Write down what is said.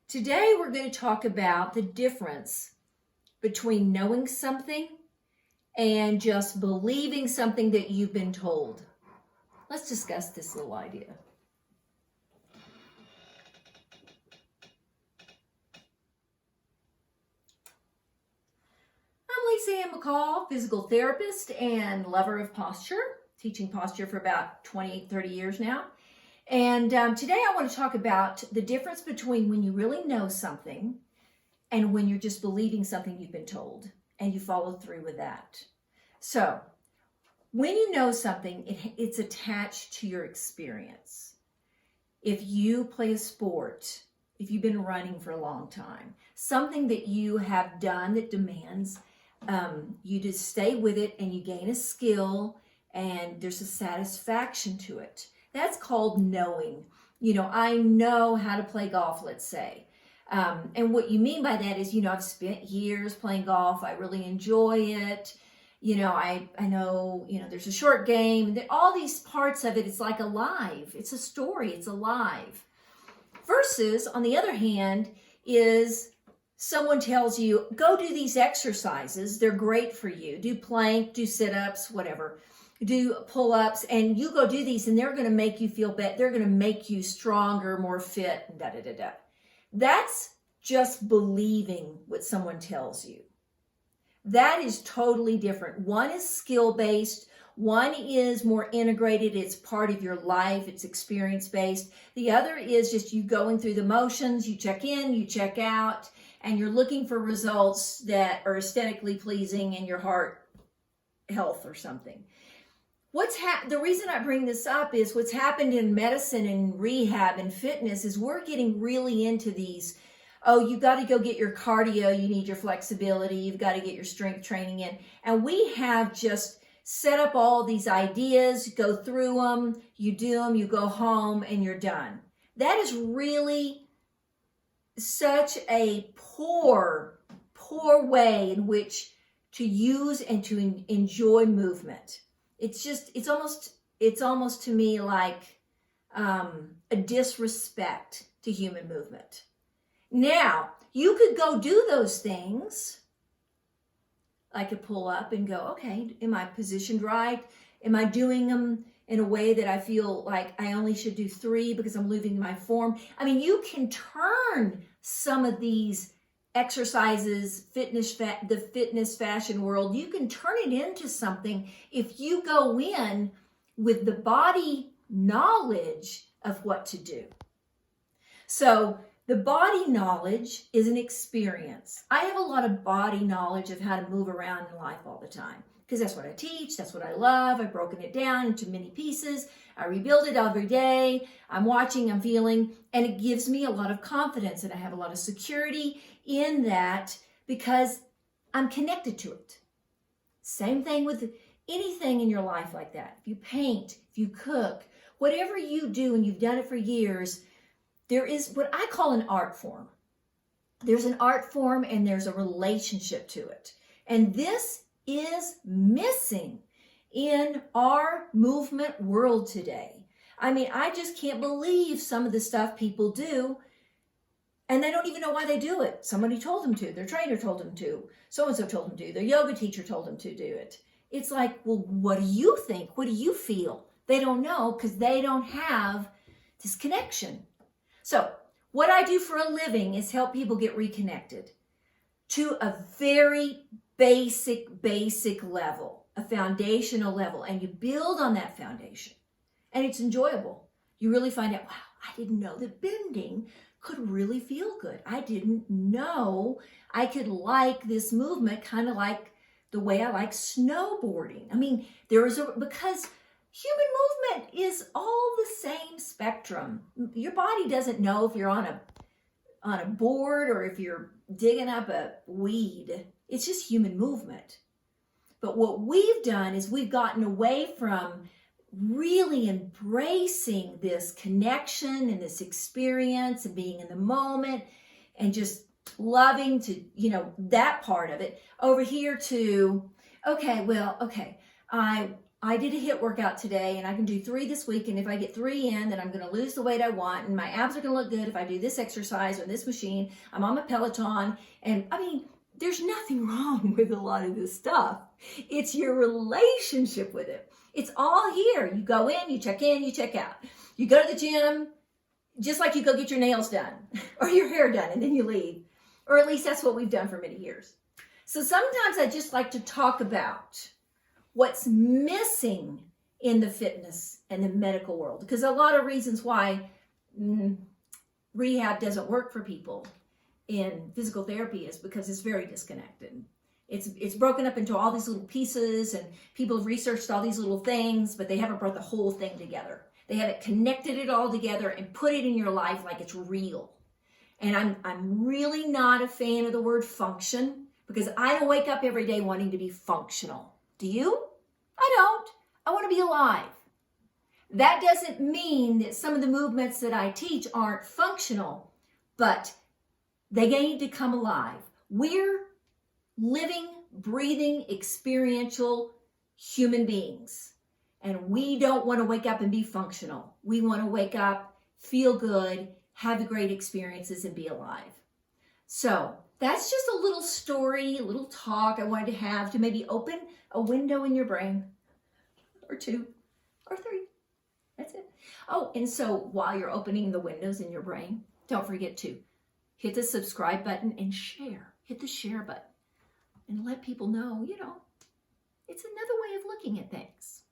Today we're going to talk about the difference between knowing something and just believing something that you've been told. Let's discuss this little idea. I'm Lisa Ann McCall, physical therapist and lover of posture, teaching posture for about 30 years now. And today I want to talk about the difference between when you really know something and when you're just believing something you've been told and you follow through with that. So when you know something, it's attached to your experience. If you play a sport, if you've been running for a long time, something that you have done that demands you to stay with it and you gain a skill and there's a satisfaction to it. That's called knowing. You know, I know how to play golf, let's say. And what you mean by that is, I've spent years playing golf. I really enjoy it. I know, there's a short game. All these parts of it, it's like alive. It's a story. It's alive. Versus, on the other hand, is someone tells you, go do these exercises. They're great for you. Do plank, do sit-ups, whatever. Do pull-ups, and you go do these, and they're going to make you feel better. They're going to make you stronger, more fit, da-da-da-da. That's just believing what someone tells you. That is totally different. One is skill-based. One is more integrated. It's part of your life. It's experience-based. The other is just you going through the motions. You check in, you check out, and you're looking for results that are aesthetically pleasing in your heart health or something. The reason I bring this up is what's happened in medicine and rehab and fitness is we're getting really into these, you got to go get your cardio, you need your flexibility, you've got to get your strength training in. And we have just set up all these ideas, go through them, you do them, you go home, and you're done. That is really such a poor way in which to use and to enjoy movement. It's almost to me like a disrespect to human movement. Now, you could go do those things. I could pull up and go, okay, am I positioned right? Am I doing them in a way that I feel like I only should do 3 because I'm losing my form? I mean, you can turn some of these exercises, the fitness fashion world, you can turn it into something if you go in with the body knowledge of what to do. So the body knowledge is an experience. I have a lot of body knowledge of how to move around in life all the time because that's what I teach, that's what I love. I've broken it down into many pieces. I rebuild it every day. I'm watching, I'm feeling, and it gives me a lot of confidence and I have a lot of security in that because I'm connected to it. Same thing with anything in your life like that. If you paint, if you cook, whatever you do and you've done it for years, there is what I call an art form. There's an art form and there's a relationship to it. And this is missing in our movement world today. I mean, I just can't believe some of the stuff people do and they don't even know why they do it. Somebody told them to. Their trainer told them to. So-and-so told them to. Their yoga teacher told them to do it. It's like, well, what do you think? What do you feel? They don't know because they don't have this connection. So what I do for a living is help people get reconnected to a very basic level, a foundational level, and you build on that foundation. And it's enjoyable. You really find out, wow, I didn't know that bending could really feel good. I didn't know I could like this movement kind of like the way I like snowboarding. I mean, because human movement is all the same spectrum. Your body doesn't know if you're on a board or if you're digging up a weed. It's just human movement. But what we've done is we've gotten away from really embracing this connection and this experience and being in the moment and just loving to, that part of it over here to, I I did a HIIT workout today and I can do 3 this week. And if I get 3 in, then I'm going to lose the weight I want. And my abs are going to look good if I do this exercise or this machine. I'm on my Peloton. And I mean, there's nothing wrong with a lot of this stuff. It's your relationship with it. It's all here. You go in, you check out. You go to the gym, just like you go get your nails done or your hair done and then you leave. Or at least that's what we've done for many years. So sometimes I just like to talk about what's missing in the fitness and the medical world, because a lot of reasons why rehab doesn't work for people in physical therapy is because it's very disconnected. It's broken up into all these little pieces, and people have researched all these little things, but they haven't brought the whole thing together. They haven't connected it all together and put it in your life like it's real. And I'm really not a fan of the word function, because I don't wake up every day wanting to be functional. Do you? I don't. I want to be alive. That doesn't mean that some of the movements that I teach aren't functional, but they need to come alive. We're living, breathing, experiential human beings. And we don't want to wake up and be functional. We want to wake up, feel good, have great experiences, and be alive. So that's just a little story, a little talk I wanted to have to maybe open a window in your brain, or 2, or 3. That's it. Oh, and so while you're opening the windows in your brain, don't forget to hit the subscribe button and share. Hit the share button and let people know, it's another way of looking at things.